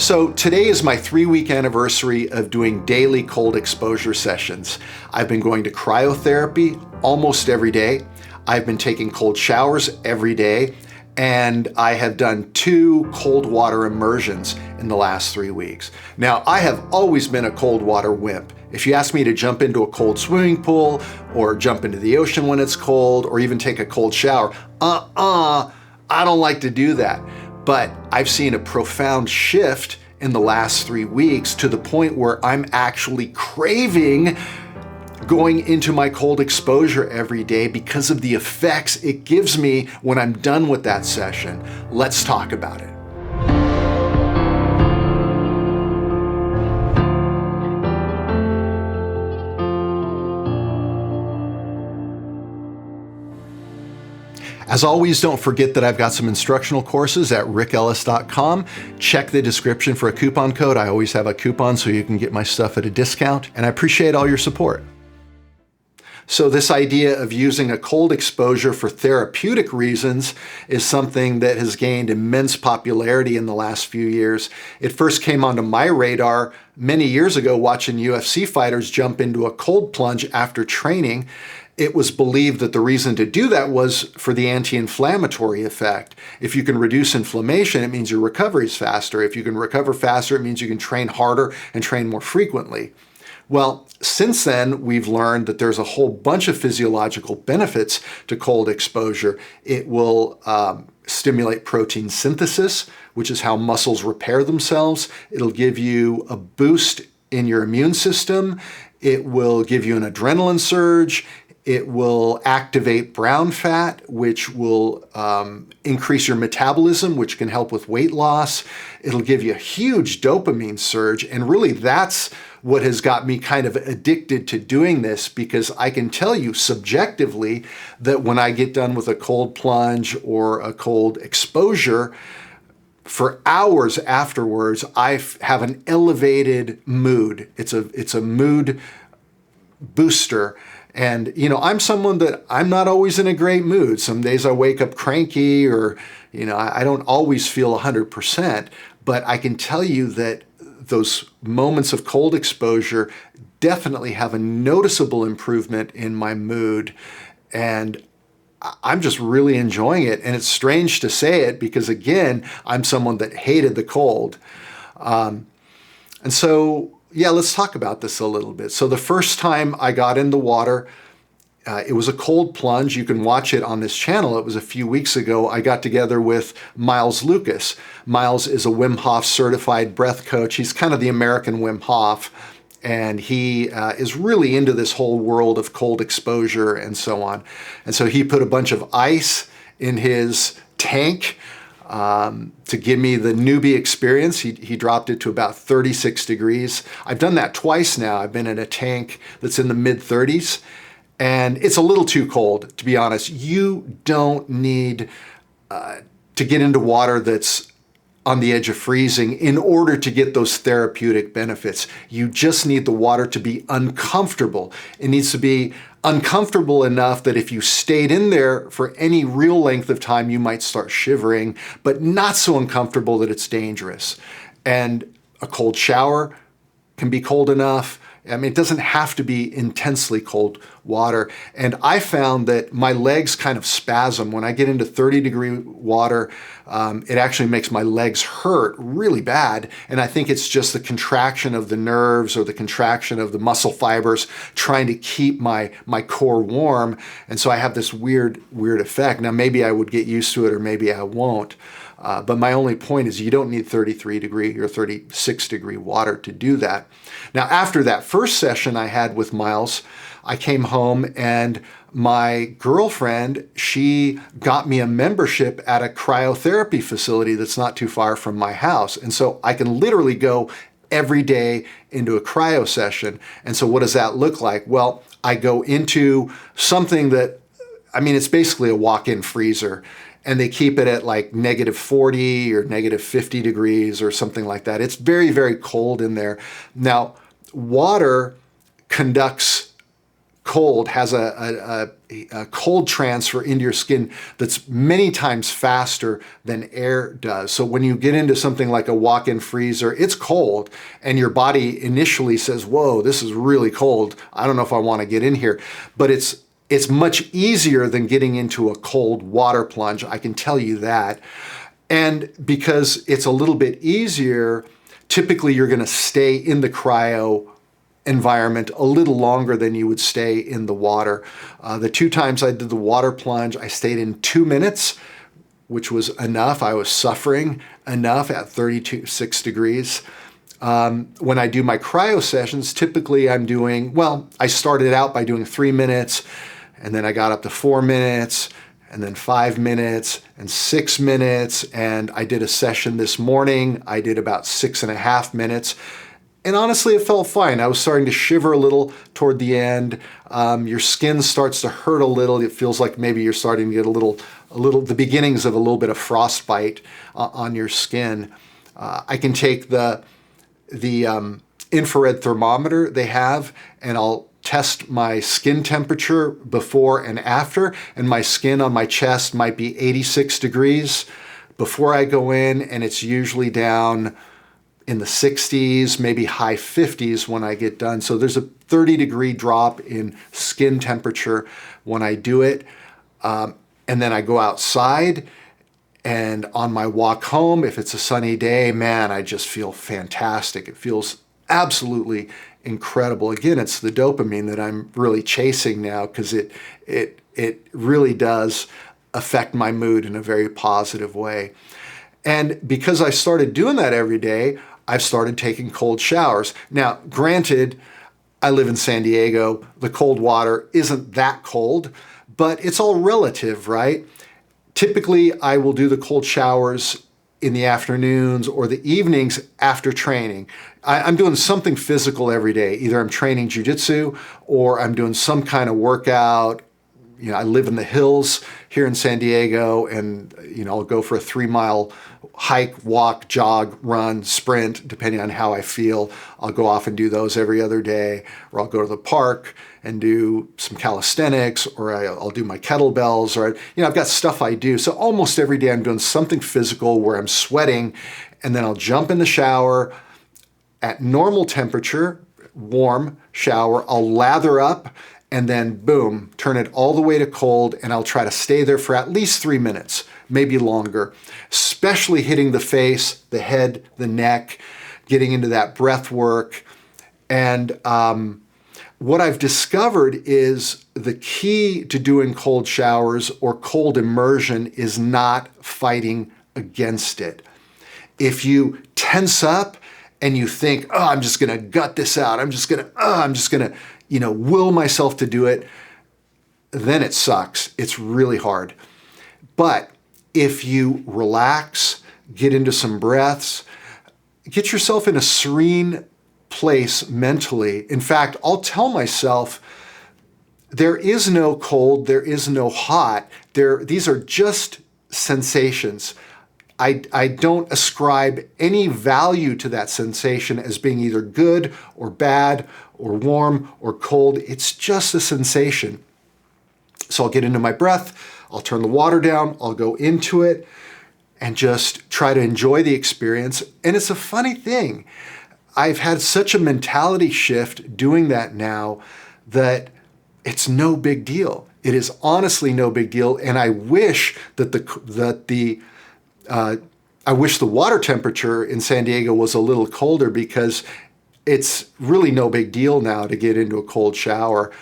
So today is my 3-week anniversary of doing daily cold exposure sessions. I've been going to cryotherapy almost every day. I've been taking cold showers every day, and I have done 2 cold water immersions in the last 3 weeks. Now, I have always been a cold water wimp. If you ask me to jump into a cold swimming pool or jump into the ocean when it's cold or even take a cold shower, I don't like to do that. But I've seen a profound shift in the last 3 weeks to the point where I'm actually craving going into my cold exposure every day because of the effects it gives me when I'm done with that session. Let's talk about it. As always, don't forget that I've got some instructional courses at rickellis.com. Check the description for a coupon code. I always have a coupon so you can get my stuff at a discount, and I appreciate all your support. So this idea of using a cold exposure for therapeutic reasons is something that has gained immense popularity in the last few years. It first came onto my radar many years ago watching UFC fighters jump into a cold plunge after training. It was believed that the reason to do that was for the anti-inflammatory effect. If you can reduce inflammation, it means your recovery is faster. If you can recover faster, it means you can train harder and train more frequently. Well, since then, we've learned that there's a whole bunch of physiological benefits to cold exposure. It will stimulate protein synthesis, which is how muscles repair themselves. It'll give you a boost in your immune system. It will give you an adrenaline surge. It will activate brown fat, which will increase your metabolism, which can help with weight loss. It'll give you a huge dopamine surge. And really, that's what has got me kind of addicted to doing this, because I can tell you subjectively that when I get done with a cold plunge or a cold exposure, for hours afterwards, I have an elevated mood. It's a mood booster. And, I'm someone that I'm not always in a great mood. Some days I wake up cranky or, I don't always feel 100%. But I can tell you that those moments of cold exposure definitely have a noticeable improvement in my mood. And I'm just really enjoying it. And it's strange to say it because, again, I'm someone that hated the cold. Yeah, let's talk about this a little bit. So the first time I got in the water, it was a cold plunge. You can watch it on this channel. It was a few weeks ago. I got together with Miles Lucas. Miles is a Wim Hof certified breath coach. He's kind of the American Wim Hof, and he is really into this whole world of cold exposure and so on. And so he put a bunch of ice in his tank to give me the newbie experience. He dropped it to about 36 degrees. I've done that twice now. I've been in a tank that's in the mid-30s, and it's a little too cold, to be honest. You don't need to get into water that's on the edge of freezing in order to get those therapeutic benefits. You just need the water to be uncomfortable. It needs to be uncomfortable enough that if you stayed in there for any real length of time, you might start shivering, but not so uncomfortable that it's dangerous. And a cold shower can be cold enough. I mean, it doesn't have to be intensely cold water. And I found that my legs kind of spasm. When I get into 30-degree water, it actually makes my legs hurt really bad. And I think it's just the contraction of the nerves or the contraction of the muscle fibers trying to keep my core warm. And so I have this weird effect. Now, maybe I would get used to it or maybe I won't. But my only point is you don't need 33-degree or 36-degree water to do that. Now, after that first session I had with Miles, I came home and my girlfriend, she got me a membership at a cryotherapy facility that's not too far from my house. And so I can literally go every day into a cryo session. And so what does that look like? Well, I go into something that, it's basically a walk-in freezer. And they keep it at like -40 or -50 degrees or something like that. It's very, very cold in there. Now, water conducts cold has a cold transfer into your skin that's many times faster than air does. So when you get into something like a walk-in freezer, it's cold, and your body initially says, whoa, this is really cold. I don't know if I want to get in here. But it's much easier than getting into a cold water plunge, I can tell you that. And because it's a little bit easier, typically you're going to stay in the cryo environment a little longer than you would stay in the water. The 2 times I did the water plunge, I stayed in 2 minutes, which was enough. I was suffering enough at 36 degrees. When I do my cryo sessions, typically I started out by doing 3 minutes, and then I got up to 4 minutes, and then 5 minutes, and 6 minutes, and I did a session this morning. I did about 6.5 minutes. And honestly, it felt fine. I was starting to shiver a little toward the end. Your skin starts to hurt a little. It feels like maybe you're starting to get the beginnings of a little bit of frostbite on your skin. I can take the infrared thermometer they have, and I'll test my skin temperature before and after, and my skin on my chest might be 86 degrees before I go in, and it's usually down in the 60s, maybe high 50s when I get done. So there's a 30-degree drop in skin temperature when I do it. And then I go outside, and on my walk home, if it's a sunny day, man, I just feel fantastic. It feels absolutely incredible. Again, it's the dopamine that I'm really chasing now, because it really does affect my mood in a very positive way. And because I started doing that every day, I've started taking cold showers. Now, granted, I live in San Diego. The cold water isn't that cold, but it's all relative, right? Typically, I will do the cold showers in the afternoons or the evenings after training. I'm doing something physical every day. Either I'm training jiu-jitsu or I'm doing some kind of workout. I live in the hills here in San Diego, and I'll go for a 3-mile hike, walk, jog, run, sprint, depending on how I feel. I'll go off and do those every other day, or I'll go to the park and do some calisthenics, or I'll do my kettlebells, or I've got stuff I do. So almost every day I'm doing something physical where I'm sweating, and then I'll jump in the shower at normal temperature, warm shower. I'll lather up, and then boom, turn it all the way to cold, and I'll try to stay there for at least 3 minutes, maybe longer, especially hitting the face, the head, the neck, getting into that breath work. And what I've discovered is the key to doing cold showers or cold immersion is not fighting against it. If you tense up and you think, oh, I'm just gonna gut this out, I'm just gonna will myself to do it, then it sucks. It's really hard. But if you relax, get into some breaths, get yourself in a serene place mentally. In fact, I'll tell myself, there is no cold, there is no hot. These are just sensations. I don't ascribe any value to that sensation as being either good or bad or warm or cold. It's just a sensation. So I'll get into my breath, I'll turn the water down, I'll go into it and just try to enjoy the experience. And it's a funny thing. I've had such a mentality shift doing that now that it's no big deal. It is honestly no big deal. And I wish that I wish the water temperature in San Diego was a little colder, because it's really no big deal now to get into a cold shower,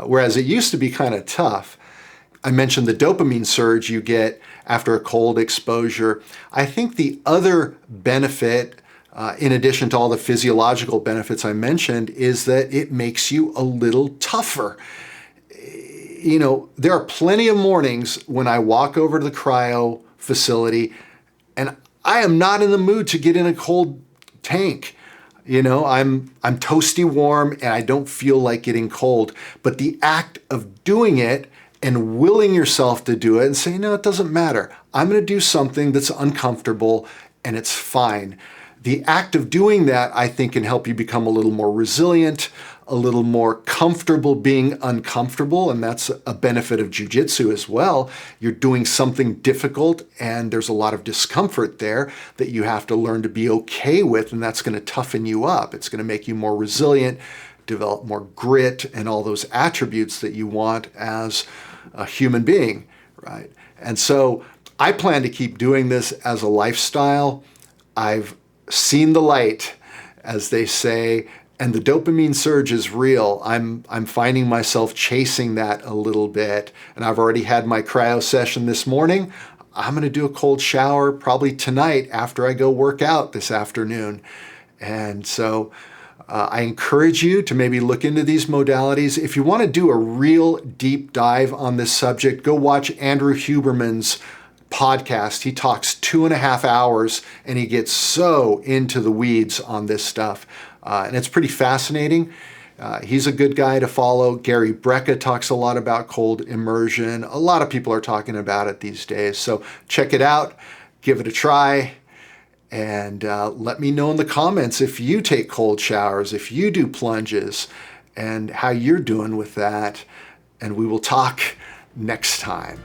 whereas it used to be kind of tough. I mentioned the dopamine surge you get after a cold exposure. I think the other benefit, in addition to all the physiological benefits I mentioned, is that it makes you a little tougher. There are plenty of mornings when I walk over to the cryo facility and I am not in the mood to get in a cold tank. I'm toasty warm and I don't feel like getting cold. But the act of doing it and willing yourself to do it and saying, no, it doesn't matter. I'm going to do something that's uncomfortable and it's fine. The act of doing that, I think, can help you become a little more resilient, a little more comfortable being uncomfortable, and that's a benefit of jiu-jitsu as well. You're doing something difficult and there's a lot of discomfort there that you have to learn to be okay with, and that's going to toughen you up. It's going to make you more resilient, develop more grit, and all those attributes that you want as a human being, right? And so I plan to keep doing this as a lifestyle. I've seen the light, as they say, and the dopamine surge is real. I'm finding myself chasing that a little bit, and I've already had my cryo session this morning. I'm going to do a cold shower probably tonight after I go work out this afternoon. And so I encourage you to maybe look into these modalities. If you want to do a real deep dive on this subject, go watch Andrew Huberman's podcast. He talks 2.5 hours and he gets so into the weeds on this stuff. And it's pretty fascinating. He's a good guy to follow. Gary Brecka talks a lot about cold immersion. A lot of people are talking about it these days. So check it out, give it a try, and let me know in the comments if you take cold showers, if you do plunges, and how you're doing with that. And we will talk next time.